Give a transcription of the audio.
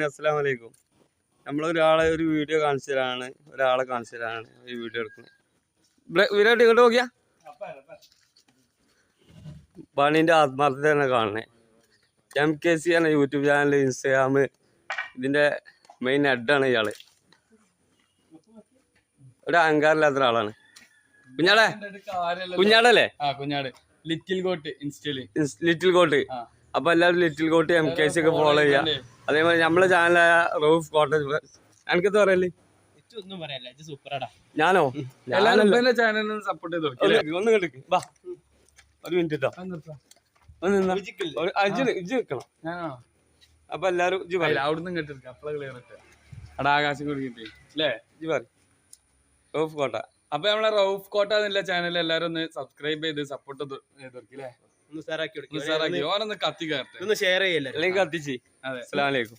അസ്സലാമു അലൈക്കും. നമ്മളൊരാളെ ഒരു വീഡിയോ കാണിച്ചു തരാണ്, ഈ വീഡിയോ എടുക്കുന്നത്. വിരാട്ട് ഇങ്ങോട്ട് നോക്കിയാ പണീൻ്റെ ആത്മാർത്ഥത തന്നെ കാണണേ. MKC ആണ് യൂട്യൂബ് ചാനൽ, ഇൻസ്റ്റാഗ്രാം, ഇതിൻ്റെ മെയിൻ ഹെഡാണ് ഇയാള്. ഒരു അഹങ്കാരമില്ലാത്ത ഒരാളാണ്. കുഞ്ഞാടല്ലേ? Little goat. അപ്പൊ എല്ലാവരും ലിറ്റിൽ കോട്ട് MKC ഒക്കെ ഫോളോ ചെയ്യാം. അതേപോലെ നമ്മളെ ചാനലായ റൌഫ് കോട്ടേജ്. എനിക്കെന്താ പറയല്ലേ? ഞാനോ? സപ്പോർട്ട് ചെയ്തോ. ഒന്ന് കേട്ടിക്ക് ബാ, ഒരു മിനിറ്റ് നിൽക്കണം. അപ്പൊ എല്ലാരും അവിടുന്ന് കേട്ടിരിക്കും. അപ്പളെ ക്ലിയർ ആകാശം കുടിക്കിട്ട് അല്ലേ? റൌഫ് കോട്ട. അപ്പൊ നമ്മളെ റൌഫ് കോട്ട എന്നുള്ള ചാനൽ എല്ലാരും ഒന്ന് സബ്സ്ക്രൈബ് ചെയ്ത് സപ്പോർട്ട് ചെയ്തോർക്കില്ലേ? ഓനൊന്ന് കത്തി കയറട്ടെ, ഷെയർ ചെയ്യല്ലേ? അല്ലെങ്കിൽ കത്തിച്ച്. അസ്സലാമു അലൈക്കും.